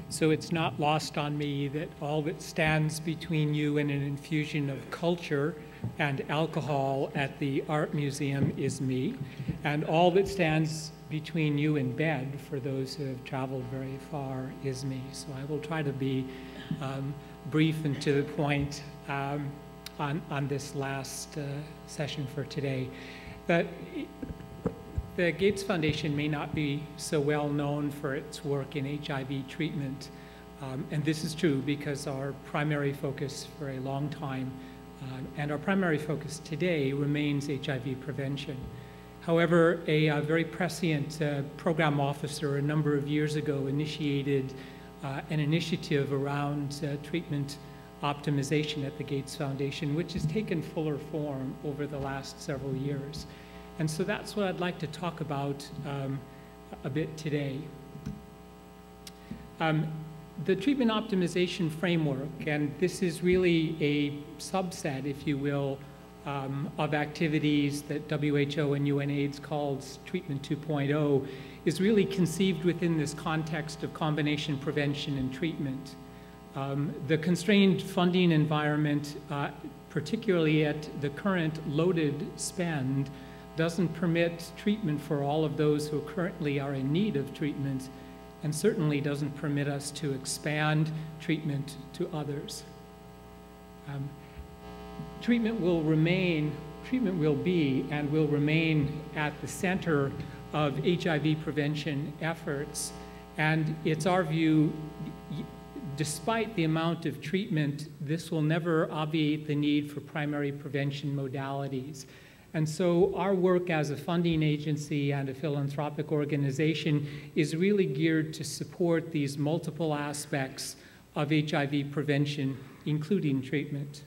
So it's not lost on me that all that stands between you and an infusion of culture and alcohol at the art museum is me, and all that stands between you and bed, for those who have traveled very far, is me. So I will try to be brief and to the point on this last session for today. But the Gates Foundation may not be so well known for its work in HIV treatment, and this is true because our primary focus for a long time and our primary focus today remains HIV prevention. However, a very prescient program officer a number of years ago initiated an initiative around treatment optimization at the Gates Foundation, which has taken fuller form over the last several years. And so that's what I'd like to talk about a bit today. The treatment optimization framework, and this is really a subset, if you will, of activities that WHO and UNAIDS calls Treatment 2.0, is really conceived within this context of combination prevention and treatment. The constrained funding environment, particularly at the current loaded spend, doesn't permit treatment for all of those who currently are in need of treatment, and certainly doesn't permit us to expand treatment to others. Treatment will be and will remain at the center of HIV prevention efforts, and it's our view, despite the amount of treatment, this will never obviate the need for primary prevention modalities. And so our work as a funding agency and a philanthropic organization is really geared to support these multiple aspects of HIV prevention, including treatment.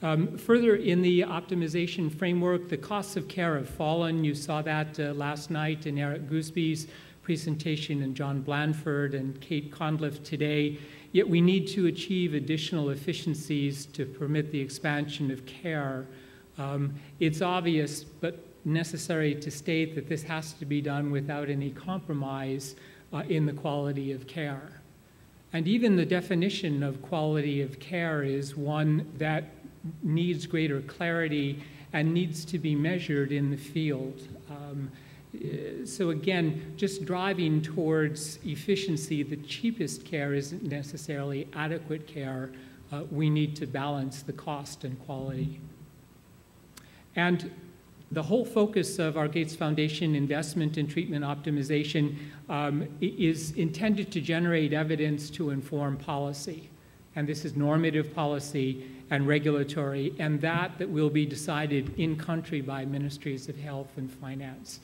Further, in the optimization framework, the costs of care have fallen. You saw that last night in Eric Goosby's presentation and John Blanford and Kate Conliffe today. Yet we need to achieve additional efficiencies to permit the expansion of care. It's obvious but necessary to state that this has to be done without any compromise in the quality of care. And even the definition of quality of care is one that needs greater clarity and needs to be measured in the field. So again, just driving towards efficiency, the cheapest care isn't necessarily adequate care. We need to balance the cost and quality. And the whole focus of our Gates Foundation investment in treatment optimization is intended to generate evidence to inform policy. And this is normative policy and regulatory, and that will be decided in country by ministries of health and finance.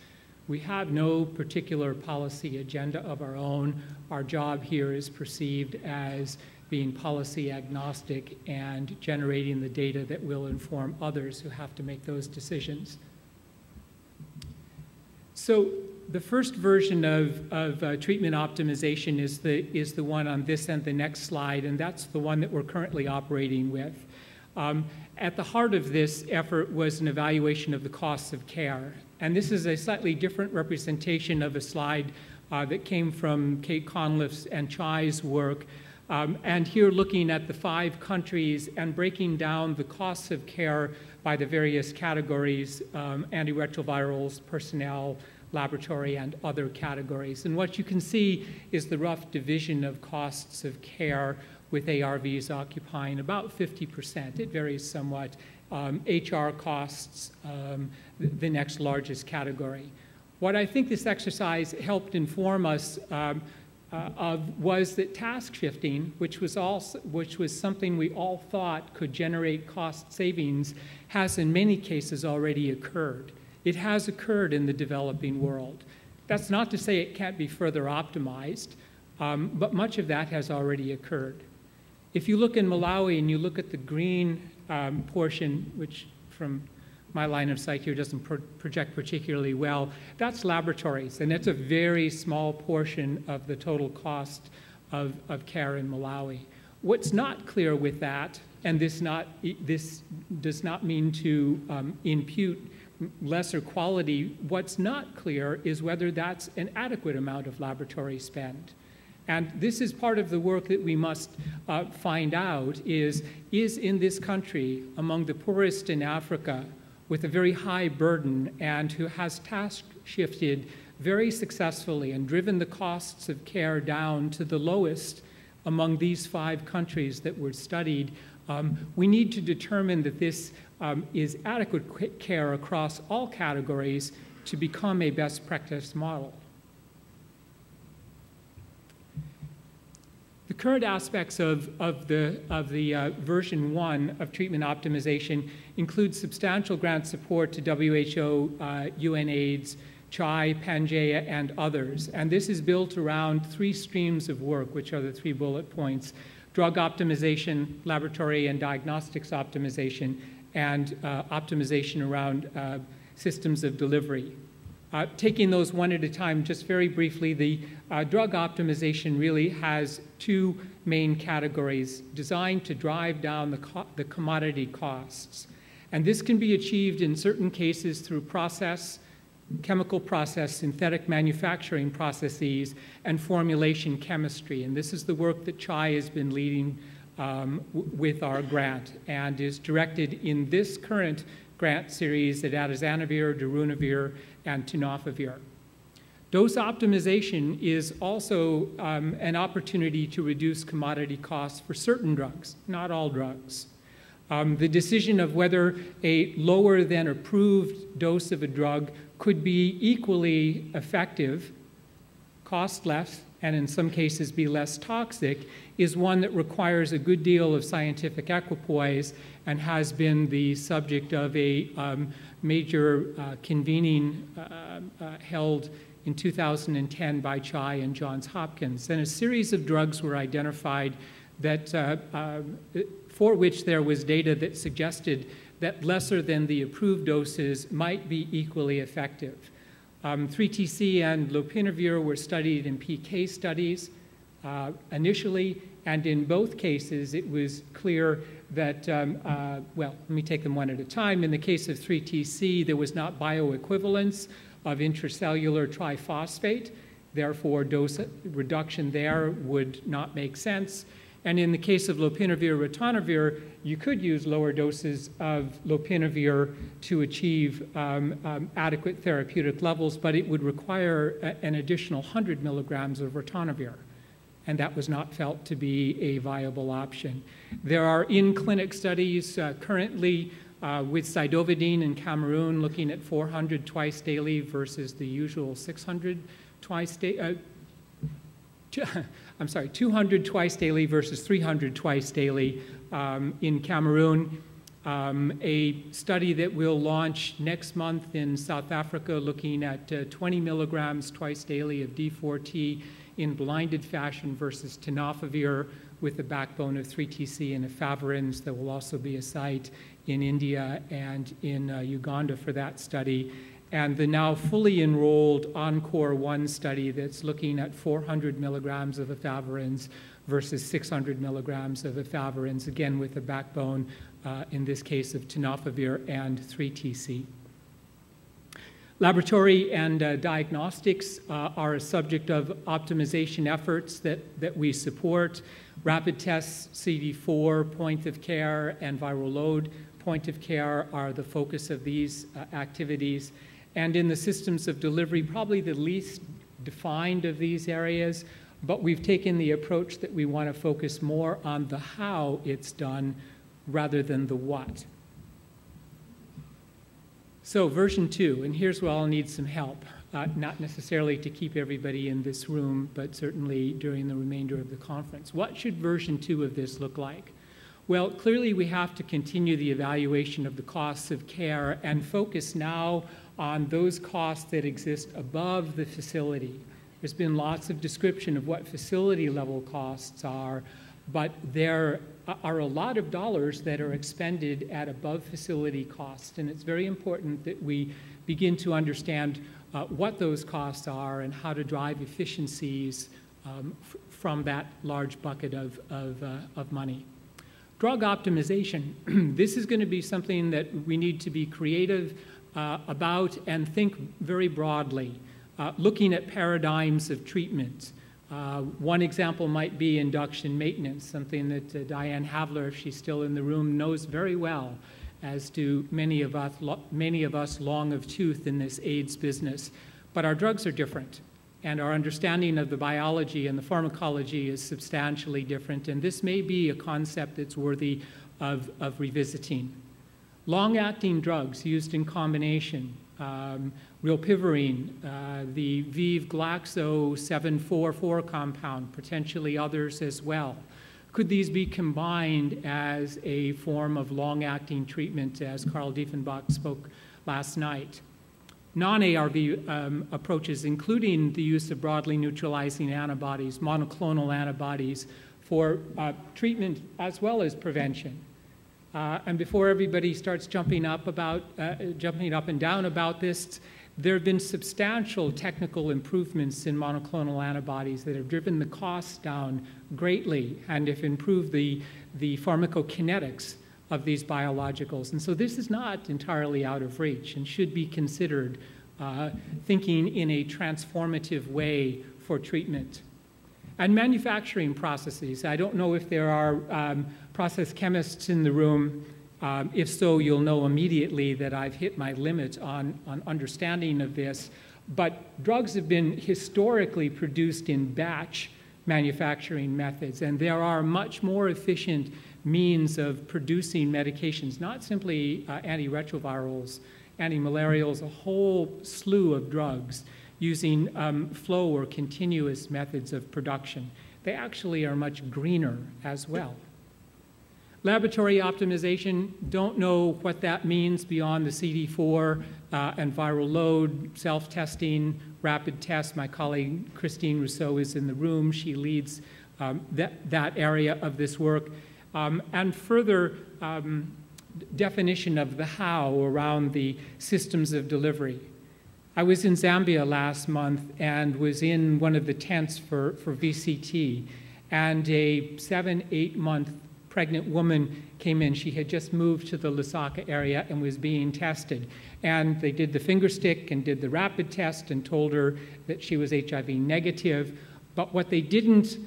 We have no particular policy agenda of our own. Our job here is perceived as being policy agnostic and generating the data that will inform others who have to make those decisions. So the first version of treatment optimization is the one on this and the next slide, and that's the one that we're currently operating with. At the heart of this effort was an evaluation of the costs of care. And this is a slightly different representation of a slide that came from Kate Conliffe's and Chai's work. And here looking at the 5 countries and breaking down the costs of care by the various categories, antiretrovirals, personnel, laboratory, and other categories. And what you can see is the rough division of costs of care, with ARVs occupying about 50%. It varies somewhat. HR costs, the next largest category. What I think this exercise helped inform us of was that task shifting, which was something we all thought could generate cost savings, has in many cases already occurred. It has occurred in the developing world. That's not to say it can't be further optimized, but much of that has already occurred. If you look in Malawi and you look at the green portion, which from my line of sight here doesn't project particularly well, that's laboratories, and it's a very small portion of the total cost of care in Malawi. What's not clear with that, and this does not mean to impute lesser quality, what's not clear is whether that's an adequate amount of laboratory spend. And this is part of the work that we must find out is in this country, among the poorest in Africa, with a very high burden and who has task shifted very successfully and driven the costs of care down to the lowest among these 5 countries that were studied, we need to determine that this is adequate care across all categories to become a best practice model. The current aspects of the version 1 of treatment optimization include substantial grant support to WHO, UNAIDS, CHAI, Pangea, and others. And this is built around 3 streams of work, which are the 3 bullet points: drug optimization, laboratory and diagnostics optimization, and optimization around systems of delivery. Taking those one at a time, just very briefly, the drug optimization really has 2 main categories designed to drive down the commodity costs. And this can be achieved in certain cases through chemical process, synthetic manufacturing processes, and formulation chemistry. And this is the work that CHAI has been leading with our grant and is directed in this current grant series at atazanavir, darunavir, and tenofovir. Dose optimization is also an opportunity to reduce commodity costs for certain drugs, not all drugs. The decision of whether a lower than approved dose of a drug could be equally effective, cost less, and in some cases be less toxic, is one that requires a good deal of scientific equipoise and has been the subject of a major convening held in 2010 by CHAI and Johns Hopkins. And a series of drugs were identified that, for which there was data that suggested that lesser than the approved doses might be equally effective. 3TC and lopinavir were studied in PK studies initially, and in both cases it was clear that, well, let me take them one at a time. In the case of 3TC, there was not bioequivalence of intracellular triphosphate, therefore dose reduction there would not make sense. And in the case of lopinavir, ritonavir, you could use lower doses of lopinavir to achieve adequate therapeutic levels, but it would require an additional 100 milligrams of ritonavir, and that was not felt to be a viable option. There are in-clinic studies currently with sidovudine in Cameroon looking at 400 twice daily versus the usual 600 twice daily. 200 twice daily versus 300 twice daily in Cameroon. A study that will launch next month in South Africa looking at 20 milligrams twice daily of D4T in blinded fashion versus tenofovir with a backbone of 3TC and efavirenz. There will also be a site in India and in Uganda for that study. And the now fully enrolled ENCORE 1 study that's looking at 400 milligrams of efavirenz versus 600 milligrams of efavirenz, again with a backbone, in this case of tenofovir and 3TC. Laboratory and diagnostics are a subject of optimization efforts that we support. Rapid tests, CD4, point of care, and viral load point of care are the focus of these activities. And in the systems of delivery, probably the least defined of these areas, but we've taken the approach that we want to focus more on the how it's done rather than the what. So version 2, and here's where I'll need some help, not necessarily to keep everybody in this room, but certainly during the remainder of the conference. What should version 2 of this look like? Well, clearly we have to continue the evaluation of the costs of care and focus now on those costs that exist above the facility. There's been lots of description of what facility level costs are, but there are a lot of dollars that are expended at above facility costs, and it's very important that we begin to understand what those costs are and how to drive efficiencies from that large bucket of money. Drug optimization. This is going to be something that we need to be creative about and think very broadly, looking at paradigms of treatment. One example might be induction maintenance, something that Diane Havler, if she's still in the room, knows very well, as do many of us long of tooth in this AIDS business. But our drugs are different, and our understanding of the biology and the pharmacology is substantially different, and this may be a concept that's worthy of revisiting. Long-acting drugs used in combination, rilpivirine, the ViiV Glaxo 744 compound, potentially others as well. Could these be combined as a form of long-acting treatment, as Carl Diefenbach spoke last night? Non-ARV approaches, including the use of broadly neutralizing antibodies, monoclonal antibodies, for treatment as well as prevention. And before everybody starts jumping up and down about this, there have been substantial technical improvements in monoclonal antibodies that have driven the costs down greatly and have improved the pharmacokinetics of these biologicals. And so this is not entirely out of reach and should be considered thinking in a transformative way for treatment. And manufacturing processes. I don't know if there are process chemists in the room. If so, you'll know immediately that I've hit my limit on understanding of this. But drugs have been historically produced in batch manufacturing methods, and there are much more efficient means of producing medications, not simply antiretrovirals, antimalarials, a whole slew of drugs using flow or continuous methods of production. They actually are much greener as well. Laboratory optimization, don't know what that means beyond the CD4 and viral load, self-testing, rapid tests. My colleague Christine Rousseau is in the room. She leads that area of this work. And further definition of the how around the systems of delivery. I was in Zambia last month and was in one of the tents for VCT, and a 7-8 month pregnant woman came in. She had just moved to the Lusaka area and was being tested. And they did the finger stick and did the rapid test and told her that she was HIV negative. But what they didn't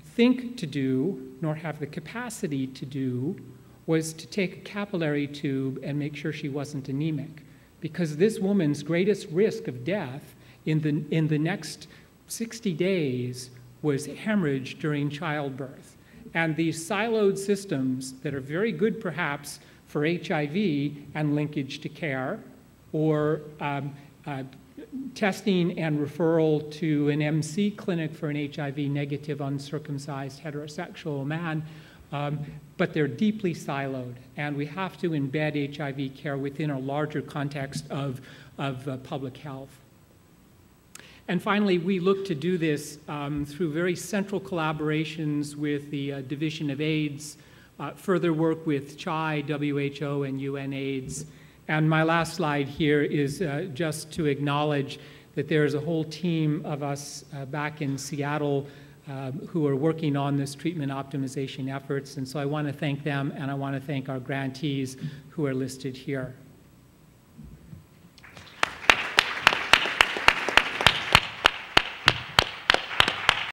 think to do, nor have the capacity to do, was to take a capillary tube and make sure she wasn't anemic. Because this woman's greatest risk of death in the next 60 days was hemorrhage during childbirth. And these siloed systems that are very good perhaps for HIV and linkage to care, or testing and referral to an MC clinic for an HIV negative uncircumcised heterosexual man, but they're deeply siloed, and we have to embed HIV care within a larger context of public health. And finally, we look to do this through very central collaborations with the Division of AIDS, further work with CHI, WHO, and UNAIDS. And my last slide here is just to acknowledge that there's a whole team of us back in Seattle who are working on this treatment optimization efforts. And so I want to thank them, and I want to thank our grantees who are listed here.